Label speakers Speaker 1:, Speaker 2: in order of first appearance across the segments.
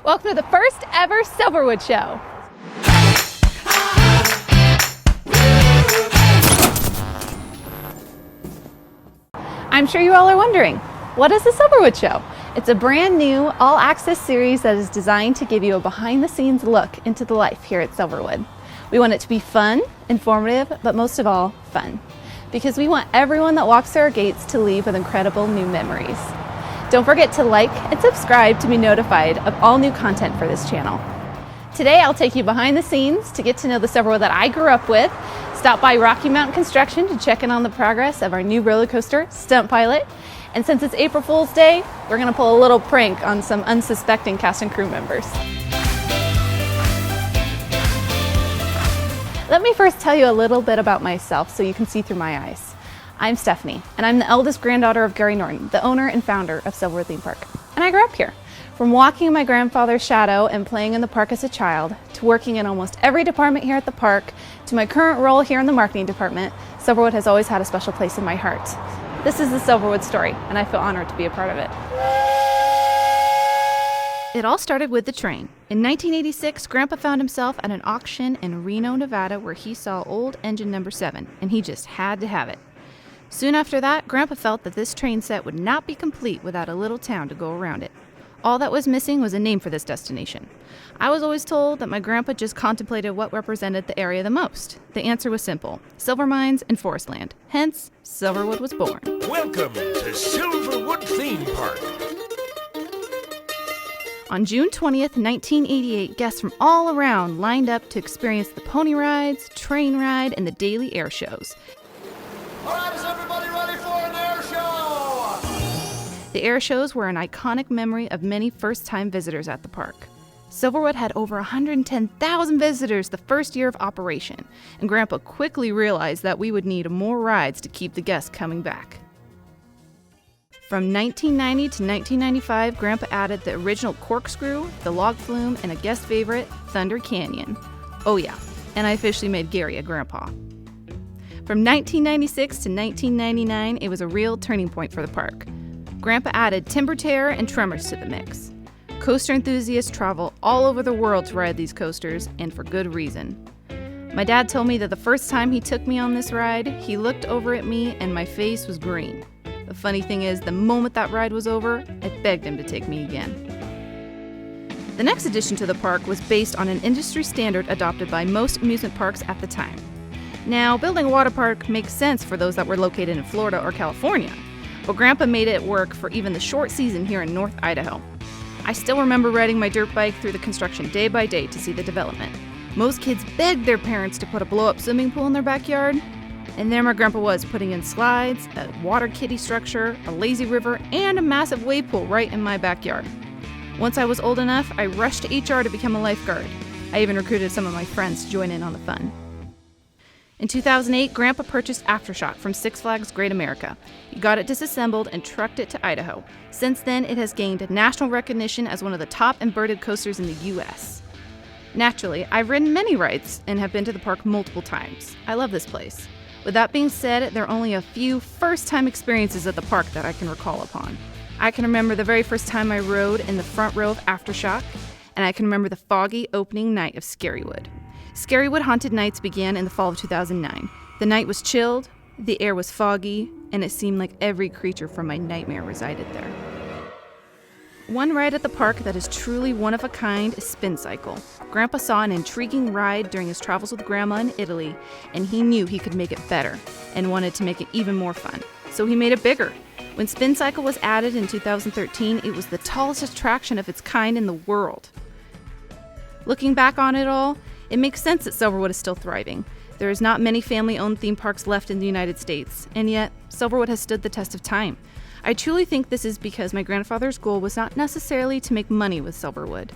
Speaker 1: Welcome to the first ever Silverwood Show. I'm sure you all are wondering, what is the Silverwood Show? It's a brand new all-access series that is designed to give you a behind-the-scenes look into the life here at Silverwood. We want it to be fun, informative, but most of all, fun. Because we want everyone that walks through our gates to leave with incredible new memories. Don't forget to like and subscribe to be notified of all new content for this channel. Today I'll take you behind the scenes to get to know the Silverwood that I grew up with, stop by Rocky Mountain Construction to check in on the progress of our new roller coaster, Stunt Pilot, and since it's April Fool's Day, we're going to pull a little prank on some unsuspecting cast and crew members. Let me first tell you a little bit about myself so you can see through my eyes. I'm Stephanie, and I'm the eldest granddaughter of Gary Norton, the owner and founder of Silverwood Theme Park. And I grew up here. From walking in my grandfather's shadow and playing in the park as a child, to working in almost every department here at the park, to my current role here in the marketing department, Silverwood has always had a special place in my heart. This is the Silverwood story, and I feel honored to be a part of it. It all started with the train. In 1986, Grandpa found himself at an auction in Reno, Nevada, where he saw old engine number 7, and he just had to have it. Soon after that, Grandpa felt that this train set would not be complete without a little town to go around it. All that was missing was a name for this destination. I was always told that my grandpa just contemplated what represented the area the most. The answer was simple: silver mines and forest land. Hence, Silverwood was born.
Speaker 2: Welcome to Silverwood Theme Park.
Speaker 1: On June 20th, 1988, guests from all around lined up to experience the pony rides, train ride, and the daily air shows.
Speaker 2: All right, is everybody ready for an air show?
Speaker 1: The air shows were an iconic memory of many first-time visitors at the park. Silverwood had over 110,000 visitors the first year of operation, and Grandpa quickly realized that we would need more rides to keep the guests coming back. From 1990 to 1995, Grandpa added the original Corkscrew, the Log Flume, and a guest favorite, Thunder Canyon. Oh yeah, and I officially made Gary a grandpa. From 1996 to 1999, it was a real turning point for the park. Grandpa added Timber Terror and Tremors to the mix. Coaster enthusiasts travel all over the world to ride these coasters, and for good reason. My dad told me that the first time he took me on this ride, he looked over at me and my face was green. The funny thing is, the moment that ride was over, I begged him to take me again. The next addition to the park was based on an industry standard adopted by most amusement parks at the time. Now, building a water park makes sense for those that were located in Florida or California, but Grandpa made it work for even the short season here in North Idaho. I still remember riding my dirt bike through the construction day by day to see the development. Most kids begged their parents to put a blow-up swimming pool in their backyard, and there my grandpa was, putting in slides, a water kiddie structure, a lazy river, and a massive wave pool right in my backyard. Once I was old enough, I rushed to HR to become a lifeguard. I even recruited some of my friends to join in on the fun. In 2008, Grandpa purchased Aftershock from Six Flags Great America. He got it disassembled and trucked it to Idaho. Since then, it has gained national recognition as one of the top inverted coasters in the U.S. Naturally, I've ridden many rides and have been to the park multiple times. I love this place. With that being said, there are only a few first-time experiences at the park that I can recall upon. I can remember the very first time I rode in the front row of Aftershock, and I can remember the foggy opening night of Scarywood. Scarywood Haunted Nights began in the fall of 2009. The night was chilled, the air was foggy, and it seemed like every creature from my nightmare resided there. One ride at the park that is truly one of a kind is Spin Cycle. Grandpa saw an intriguing ride during his travels with Grandma in Italy, and he knew he could make it better and wanted to make it even more fun. So he made it bigger. When Spin Cycle was added in 2013, it was the tallest attraction of its kind in the world. Looking back on it all, it makes sense that Silverwood is still thriving. There is not many family-owned theme parks left in the United States, and yet Silverwood has stood the test of time. I truly think this is because my grandfather's goal was not necessarily to make money with Silverwood.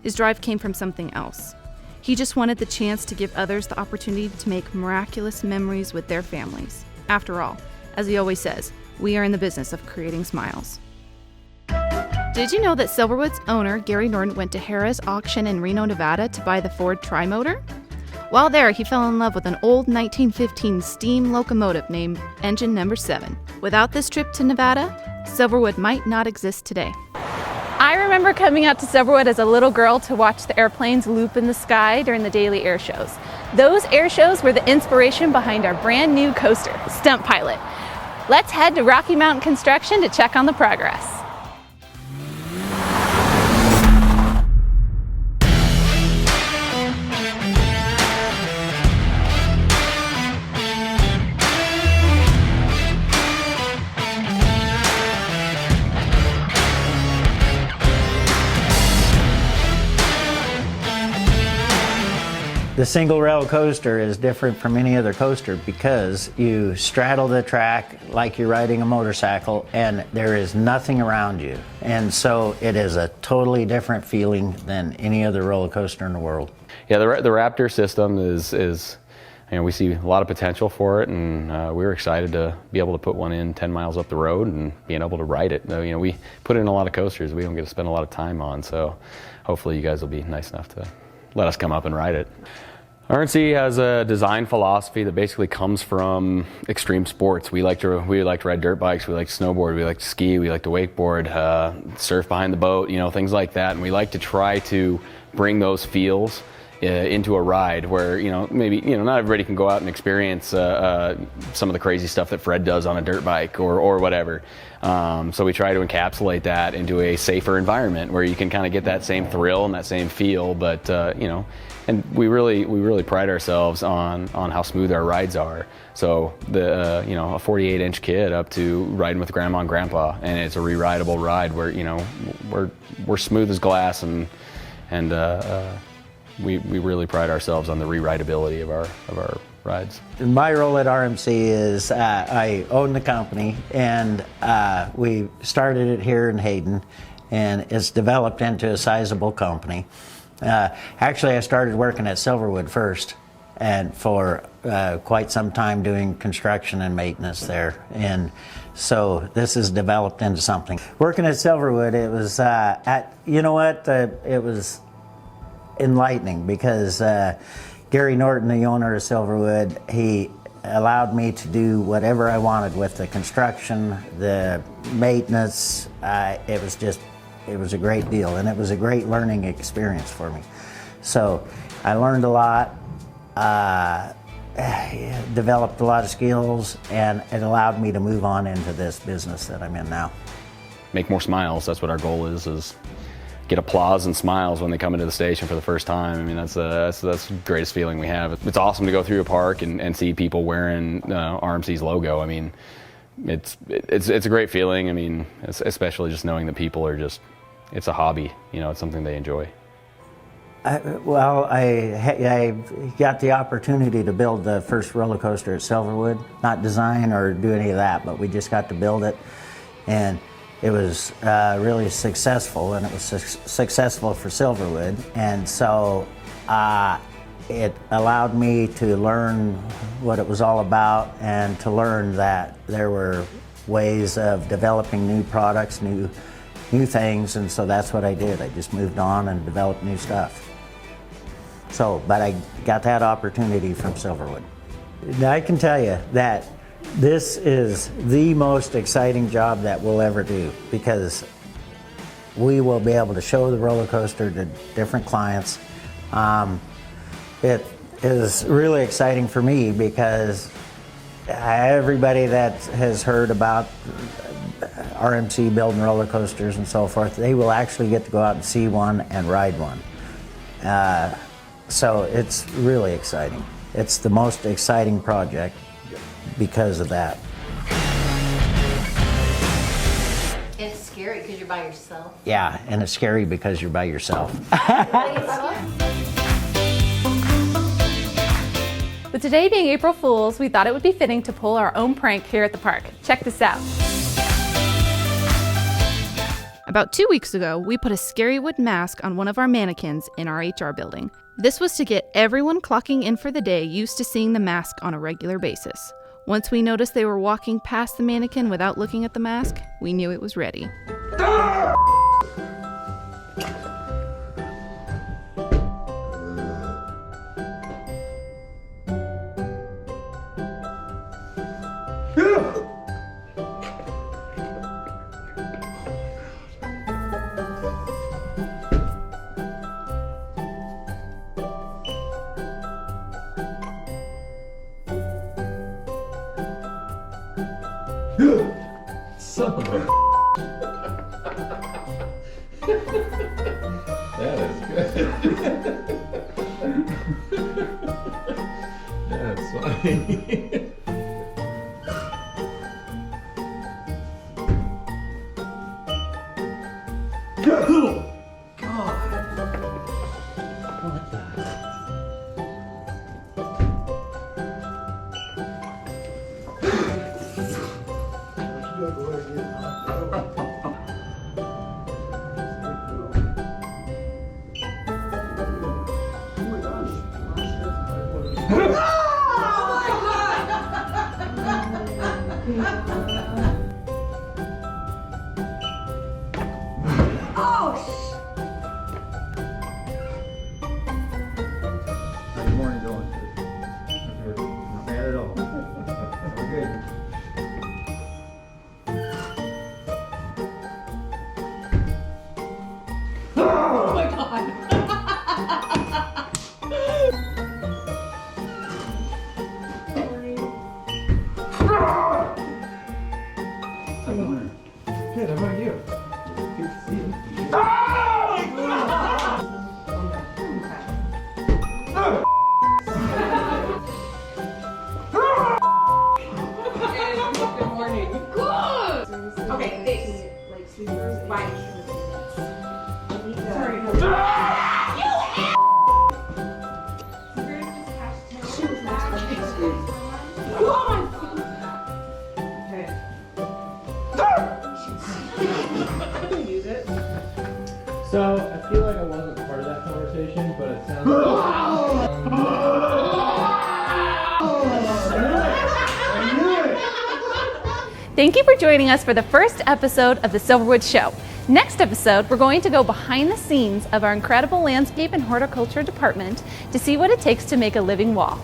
Speaker 1: His drive came from something else. He just wanted the chance to give others the opportunity to make miraculous memories with their families. After all, as he always says, we are in the business of creating smiles. Did you know that Silverwood's owner, Gary Norton, went to Harrah's auction in Reno, Nevada to buy the Ford Tri-Motor? While there, he fell in love with an old 1915 steam locomotive named Engine Number 7. Without this trip to Nevada, Silverwood might not exist today. I remember coming out to Silverwood as a little girl to watch the airplanes loop in the sky during the daily air shows. Those air shows were the inspiration behind our brand new coaster, Stunt Pilot. Let's head to Rocky Mountain Construction to check on the progress.
Speaker 3: The single rail coaster is different from any other coaster because you straddle the track like you're riding a motorcycle and there is nothing around you. And so it is a totally different feeling than any other roller coaster in the world.
Speaker 4: Yeah, the Raptor system is we see a lot of potential for it, and we were excited to be able to put one in 10 miles up the road and being able to ride it. We put in a lot of coasters we don't get to spend a lot of time on, so hopefully you guys will be nice enough to let us come up and ride it. RMC has a design philosophy that basically comes from extreme sports. We like to ride dirt bikes, we like to snowboard, we like to ski, we like to wakeboard, surf behind the boat, things like that. And we like to try to bring those feels into a ride where maybe not everybody can go out and experience some of the crazy stuff that Fred does on a dirt bike or whatever. So we try to encapsulate that into a safer environment where you can kind of get that same thrill and that same feel, but and we really pride ourselves on how smooth our rides are. So the a 48-inch kid up to riding with grandma and grandpa, and it's a re-rideable ride where we're smooth as glass, and we really pride ourselves on the re-rideability of our rides.
Speaker 3: My role at RMC is I own the company, and we started it here in Hayden, and it's developed into a sizable company. Actually, I started working at Silverwood first, and for quite some time doing construction and maintenance there, and so this has developed into something. Working at Silverwood, it was it was enlightening because Gary Norton, the owner of Silverwood, he allowed me to do whatever I wanted with the construction, the maintenance. It was a great deal, and it was a great learning experience for me. So I learned a lot, developed a lot of skills, and it allowed me to move on into this business that I'm in now.
Speaker 4: Make more smiles. That's what our goal is get applause and smiles when they come into the station for the first time. I mean, that's the greatest feeling we have. It's awesome to go through a park and see people wearing RMC's logo. I mean, it's a great feeling. I mean, especially just knowing that people are it's a hobby. It's something they enjoy.
Speaker 3: I got the opportunity to build the first roller coaster at Silverwood. Not design or do any of that, but we just got to build it, and it was really successful, and it was successful for Silverwood, and so it allowed me to learn what it was all about, and to learn that there were ways of developing new products, new things, and so that's what I did. I just moved on and developed new stuff. But I got that opportunity from Silverwood. I can tell you that this is the most exciting job that we'll ever do, because we will be able to show the roller coaster to different clients. It is really exciting for me because everybody that has heard about RMC building roller coasters and so forth, they will actually get to go out and see one and ride one. So it's really exciting. It's the most exciting project because of that.
Speaker 5: It's scary because you're by yourself.
Speaker 3: Yeah, and it's scary because you're by yourself.
Speaker 1: With today being April Fool's, we thought it would be fitting to pull our own prank here at the park. Check this out. About 2 weeks ago, we put a scary wood mask on one of our mannequins in our HR building. This was to get everyone clocking in for the day used to seeing the mask on a regular basis. Once we noticed they were walking past the mannequin without looking at the mask, we knew it was ready.
Speaker 6: Son of a That is good. That's funny.
Speaker 7: How's your morning going? Not bad at all. Good.
Speaker 6: Good, how about you?
Speaker 7: Good to see you.
Speaker 8: So, I feel like I wasn't part of that conversation, but it sounds like...
Speaker 1: Thank you for joining us for the first episode of the Silverwood Show. Next episode, we're going to go behind the scenes of our incredible landscape and horticulture department to see what it takes to make a living wall.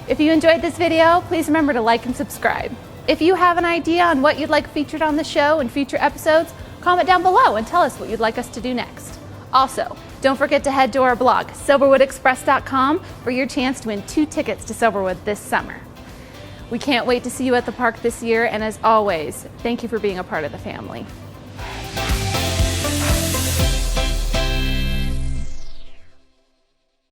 Speaker 1: If you enjoyed this video, please remember to like and subscribe. If you have an idea on what you'd like featured on the show in future episodes, comment down below and tell us what you'd like us to do next. Also, don't forget to head to our blog, silverwoodexpress.com, for your chance to win 2 tickets to Silverwood this summer. We can't wait to see you at the park this year, and as always, thank you for being a part of the family.